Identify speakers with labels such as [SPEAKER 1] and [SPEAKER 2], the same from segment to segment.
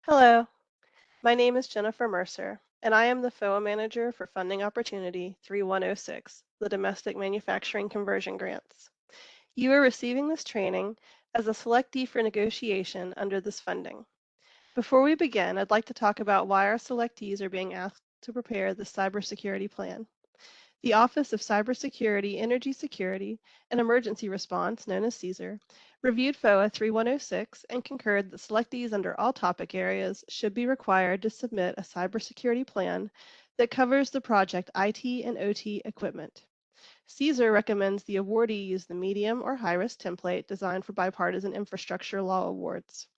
[SPEAKER 1] Hello, my name is Jennifer Mercer, and I am the FOA Manager for Funding Opportunity 3106, the Domestic Manufacturing Conversion Grants. You are receiving this training as a selectee for negotiation under this funding. Before we begin, I'd like to talk about why our selectees are being asked to prepare the cybersecurity plan. The Office of Cybersecurity, Energy Security, and Emergency Response, known as CSER, reviewed FOA 3106 and concurred that selectees under all topic areas should be required to submit a cybersecurity plan that covers the project IT and OT equipment. CSER recommends the awardee use the medium or high-risk template designed for bipartisan infrastructure law awards.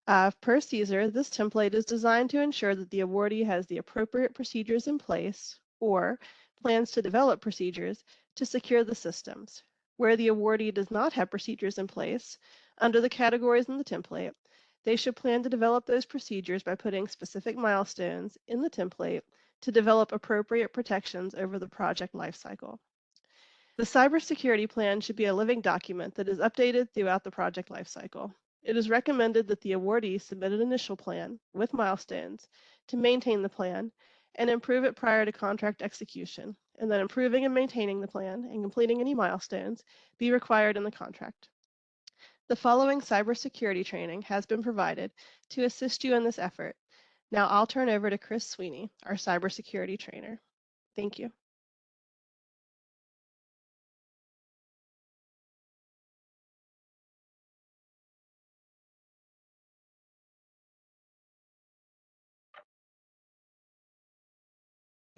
[SPEAKER 1] Per CSER, this template is designed to ensure that the awardee has the appropriate procedures in place or plans to develop procedures to secure the systems. Where the awardee does not have procedures in place, under the categories in the template, they should plan to develop those procedures by putting specific milestones in the template to develop appropriate protections over the project lifecycle. The cybersecurity plan should be a living document that is updated throughout the project lifecycle. It is recommended that the awardee submit an initial plan with milestones to maintain the plan and improve it prior to contract execution, and then improving and maintaining the plan and completing any milestones be required in the contract. The following cybersecurity training has been provided to assist you in this effort. Now I'll turn over to Chris Sweeney, our cybersecurity trainer. Thank you.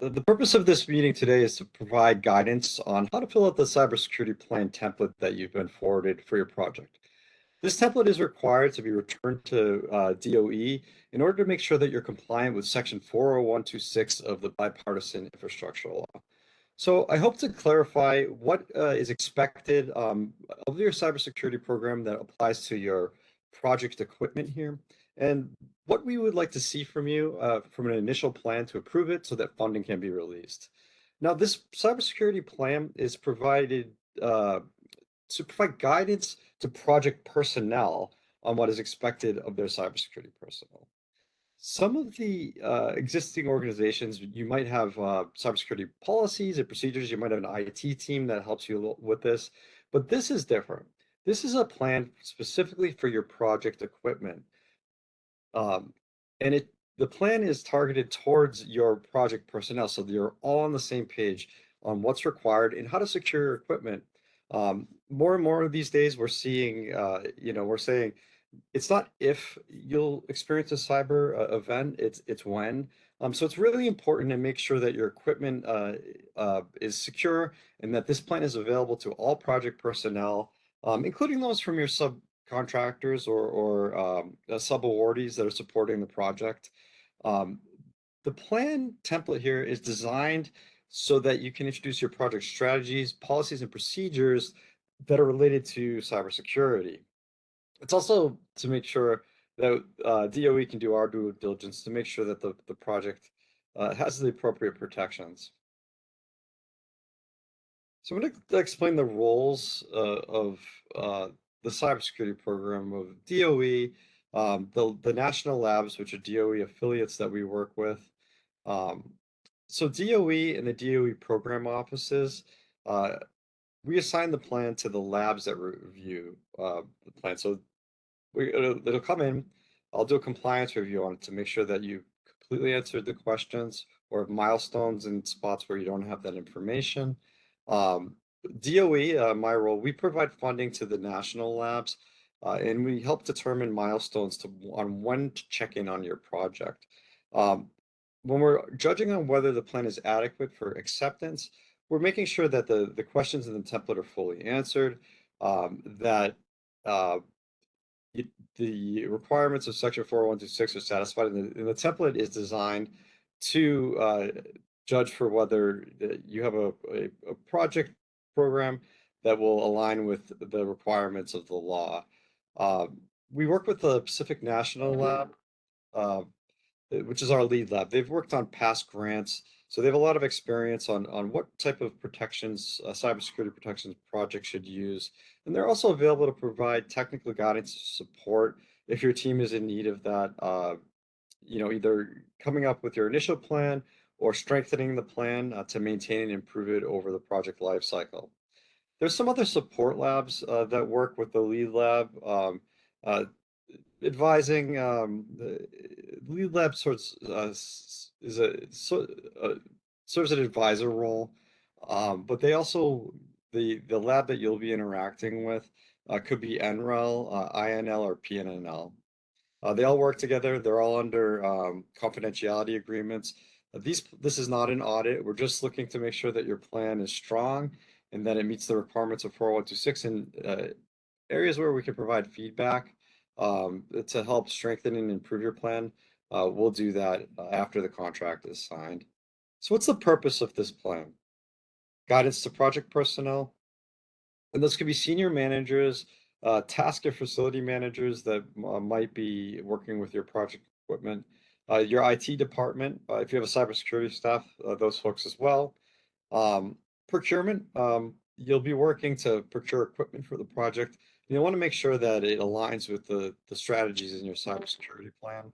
[SPEAKER 2] The purpose of this meeting today is to provide guidance on how to fill out the cybersecurity plan template that you've been forwarded for your project. This template is required to be returned to DOE in order to make sure that you're compliant with Section 40126 of the Bipartisan Infrastructure Law. So I hope to clarify what is expected of your cybersecurity program that applies to your project equipment here, and what we would like to see from you from an initial plan to approve it so that funding can be released. Now, this cybersecurity plan is provided to provide guidance to project personnel on what is expected of their cybersecurity personnel. Some of the existing organizations, you might have cybersecurity policies and procedures. You might have an IT team that helps you with this, but this is different. This is a plan specifically for your project equipment. Um, and the plan is targeted towards your project personnel, so you're all on the same page on what's required and how to secure your equipment. More and more these days, we're seeing, we're saying it's not if you'll experience a cyber event, it's when. So it's really important to make sure that your equipment is secure and that this plan is available to all project personnel, including those from your subcontractors or sub-awardees that are supporting the project. Um, the plan template here is designed so that you can introduce your project strategies, policies, and procedures that are related to cybersecurity. It's also to make sure that DOE can do our due diligence to make sure that the project has the appropriate protections. So I'm going to explain the roles of the cybersecurity program of DOE, the national labs, which are DOE affiliates that we work with. Um, so DOE and the DOE program offices, uh, we assign the plan to the labs that review the plan. So it'll come in. I'll do a compliance review on it to make sure that you completely answered the questions or have milestones in spots where you don't have that information. Um, DOE, my role, we provide funding to the national labs, and we help determine milestones on when to check in on your project. Um, when we're judging on whether the plan is adequate for acceptance, we're making sure that the questions in the template are fully answered, that uh, the requirements of Section 40126 are satisfied, and the template is designed to judge for whether you have a project program that will align with the requirements of the law. We work with the Pacific National Lab, uh, which is our lead lab. They've worked on past grants, so they have a lot of experience on what type of protections, cybersecurity protections projects should use. And they're also available to provide technical guidance support if your team is in need of that. either coming up with your initial plan or strengthening the plan to maintain and improve it over the project life cycle. There's some other support labs that work with the lead lab. Uh, Advising the lead lab sorts is a uh, serves an advisor role, but they also the lab that you'll be interacting with could be NREL, INL, or PNNL. They all work together. They're all under confidentiality agreements. This is not an audit. We're just looking to make sure that your plan is strong and that it meets the requirements of 4126 and areas where we can provide feedback to help strengthen and improve your plan. We'll do that after the contract is signed. So what's the purpose of this plan? Guidance to project personnel, and those could be senior managers, task or facility managers that might be working with your project equipment, your IT department, if you have a cybersecurity staff, those folks as well. Um, Procurement, you'll be working to procure equipment for the project. You want to make sure that it aligns with the strategies in your cybersecurity plan.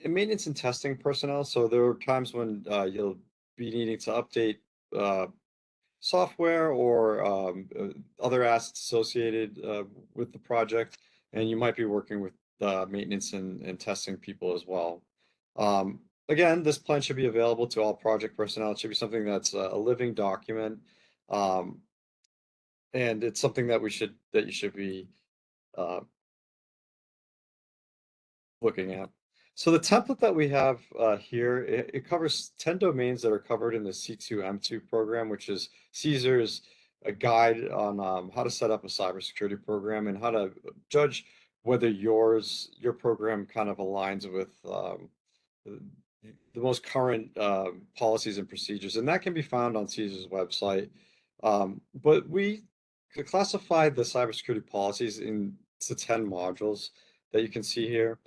[SPEAKER 2] And maintenance and testing personnel, so there are times when you'll be needing to update uh, software or other assets associated with the project, and you might be working with maintenance and testing people as well. Again, this plan should be available to all project personnel. It should be something that's a living document, um, and it's something that you should be uh, looking at. So the template that we have here, it covers 10 domains that are covered in the C2M2 program, which is Caesar's a guide on how to set up a cybersecurity program and how to judge whether your program kind of aligns with the, the most current policies and procedures. And that can be found on Caesar's website. But we classified the cybersecurity policies into 10 modules that you can see here.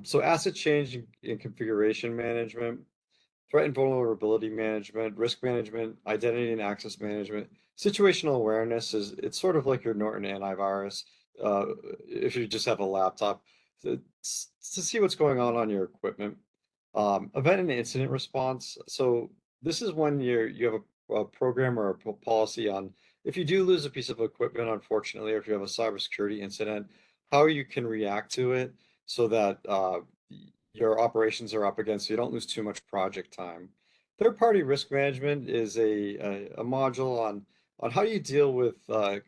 [SPEAKER 2] So asset change and configuration management, threat and vulnerability management, risk management, identity and access management, situational awareness it's sort of like your Norton antivirus. If you just have a laptop to, to see what's going on your equipment. Event and incident response. So this is when you have a program or a policy on if you do lose a piece of equipment, unfortunately, or if you have a cybersecurity incident, how you can react to it so that your operations are up against, so you don't lose too much project time. Third-party risk management is a module on how you deal with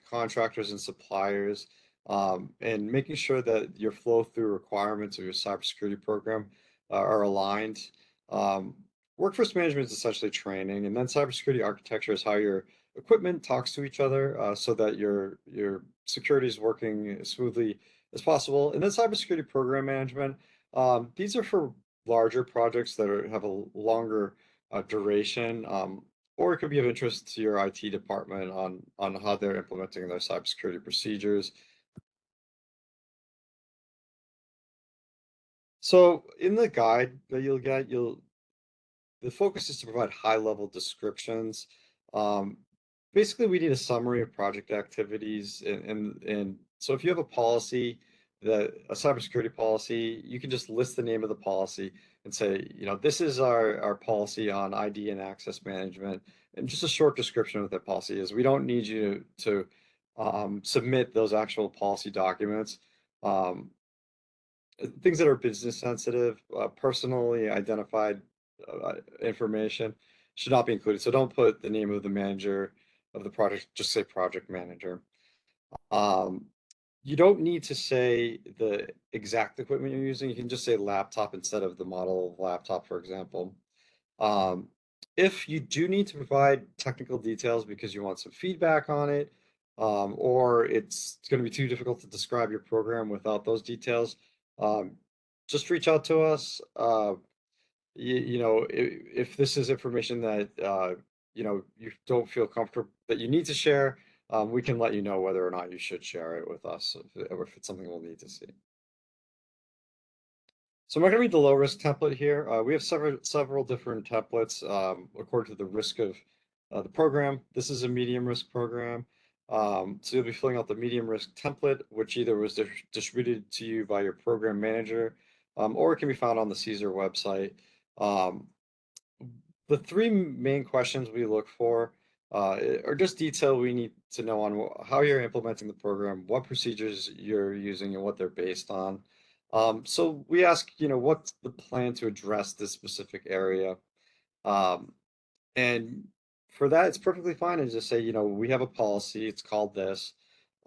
[SPEAKER 2] contractors and suppliers, and making sure that your flow through requirements of your cybersecurity program are aligned. Um, Workforce management is essentially training, and then cybersecurity architecture is how your equipment talks to each other so that your security is working as smoothly as possible. And then cybersecurity program management. These are for larger projects that have a longer duration, or it could be of interest to your IT department on how they're implementing their cybersecurity procedures. So in the guide that you'll get, the focus is to provide high-level descriptions. Um, Basically, we need a summary of project activities, and so if you have a policy, a cybersecurity policy, you can just list the name of the policy and say, this is our policy on ID and access management, and just a short description of what that policy is. We don't need you to submit those actual policy documents. Um, Things that are business sensitive, personally identified information should not be included. So don't put the name of the manager of the project, just say project manager. Um, you don't need to say the exact equipment you're using. You can just say laptop instead of the model of laptop, for example. Um, if you do need to provide technical details because you want some feedback on it, or it's going to be too difficult to describe your program without those details, um, just reach out to us. If this is information that you don't feel comfortable that you need to share, we can let you know whether or not you should share it with us, if it's something we'll need to see. So I'm not going to read the low risk template here. We have several different templates according to the risk of the program. This is a medium risk program. So you'll be filling out the medium risk template, which either was distributed to you by your program manager, or it can be found on the Caesar website. Um, the three main questions we look for are just detail we need to know on how you're implementing the program, what procedures you're using, and what they're based on. So we ask, what's the plan to address this specific area? Um, and for that, it's perfectly fine to just say, we have a policy, it's called this.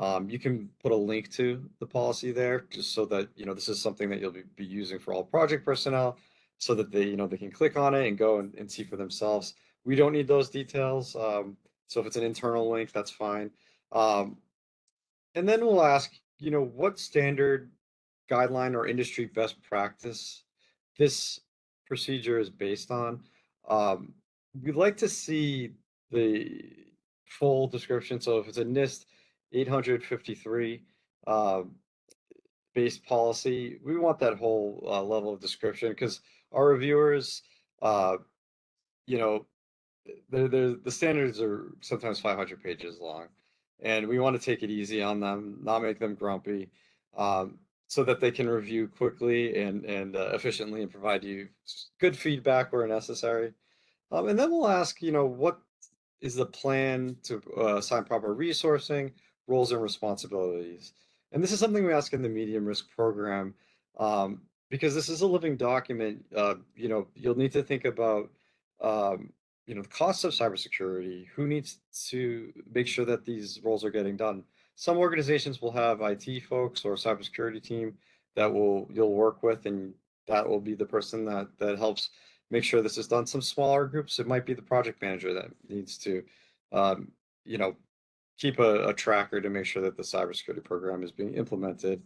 [SPEAKER 2] You can put a link to the policy there just so that, this is something that you'll be using for all project personnel so that they can click on it and go and see for themselves. We don't need those details. So if it's an internal link, that's fine. Um, and then we'll ask, what standard guideline or industry best practice this procedure is based on. Um, we'd like to see the full description. So if it's a NIST 853 um, based policy, we want that whole level of description because our reviewers, uh, you know, the standards are sometimes 500 pages long, and we want to take it easy on them, not make them grumpy, so that they can review quickly and efficiently and provide you good feedback where necessary. And then we'll ask, what is the plan to assign proper resourcing, roles, and responsibilities? And this is something we ask in the medium risk program because this is a living document. You'll need to think about, um, the costs of cybersecurity, who needs to make sure that these roles are getting done. Some organizations will have IT folks or cybersecurity team that you'll work with, and that will be the person that helps make sure this is done. Some smaller groups, it might be the project manager that needs to, um, you know, keep a tracker to make sure that the cybersecurity program is being implemented.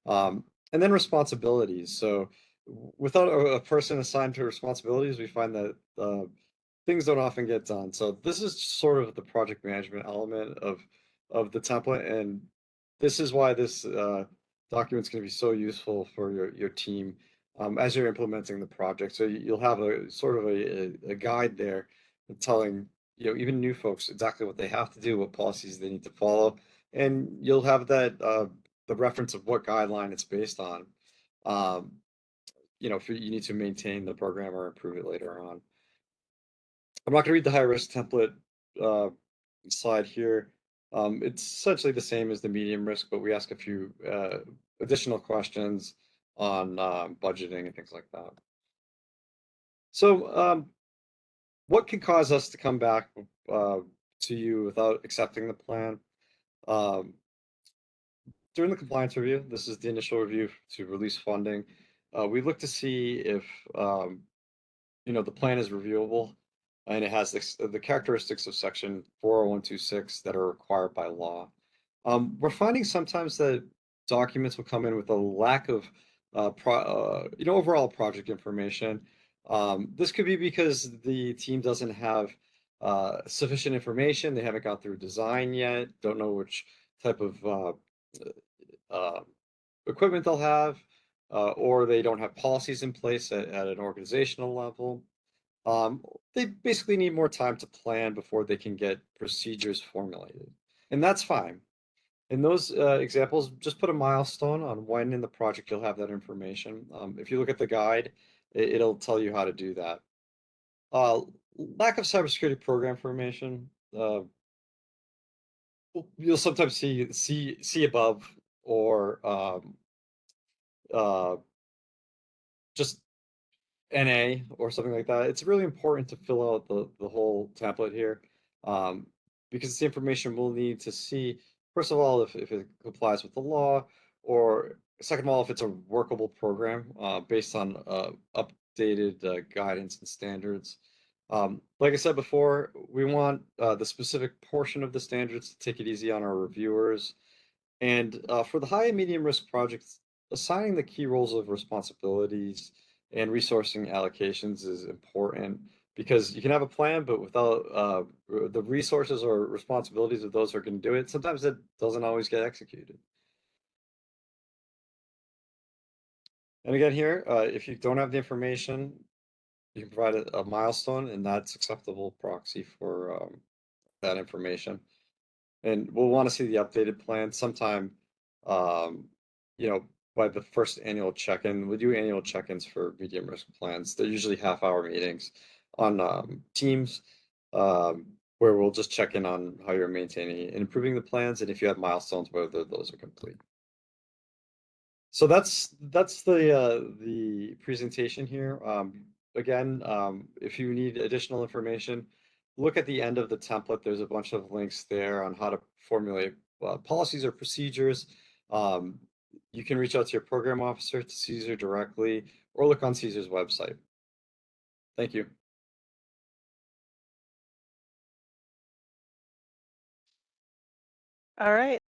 [SPEAKER 2] Um, and then responsibilities. So without a person assigned to responsibilities, we find that things don't often get done. So this is sort of the project management element of the template, and this is why this document's going to be so useful for your team as you're implementing the project. So you'll have a sort of a guide there telling even new folks exactly what they have to do, what policies they need to follow, and you'll have that the reference of what guideline it's based on. Um, if you need to maintain the program or improve it later on. I'm not going to read the high risk template uh, slide here. It's essentially the same as the medium risk, but we ask a few additional questions on budgeting and things like that. So, what can cause us to come back to you without accepting the plan? Um, During the compliance review, this is the initial review to release funding. We look to see if um, the plan is reviewable and it has the characteristics of section 40126 that are required by law. We're finding sometimes that documents will come in with a lack of overall project information. This could be because the team doesn't have sufficient information. They haven't got through design yet, don't know which type of uh, equipment they'll have, or they don't have policies in place at an organizational level. Um, they basically need more time to plan before they can get procedures formulated. And that's fine. In those examples, just put a milestone on when in the project you'll have that information. If you look at the guide, it'll tell you how to do that. Uh, Lack of cybersecurity program information. You'll sometimes see above or uh, just NA or something like that. It's really important to fill out the whole template here because it's the information we'll need to see, first of all, if it complies with the law, or second of all, if it's a workable program based on updated guidance and standards. Like I said before, we want the specific portion of the standards to take it easy on our reviewers. And for the high and medium risk projects, assigning the key roles of responsibilities and resourcing allocations is important because you can have a plan, but without the resources or responsibilities of those who are going to do it, sometimes it doesn't always get executed. And again, here, if you don't have the information, you can provide a milestone, and that's acceptable proxy for that information. And we'll want to see the updated plan sometime, um, you know, by the first annual check-in. We do annual check-ins for medium risk plans. They're usually half-hour meetings on Teams, where we'll just check in on how you're maintaining and improving the plans, and if you have milestones, whether those are complete. So that's the presentation here. Again, if you need additional information, look at the end of the template. There's a bunch of links there on how to formulate policies or procedures. Um, you can reach out to your program officer, to Caesar directly, or look on Caesar's website. Thank you.
[SPEAKER 1] All right.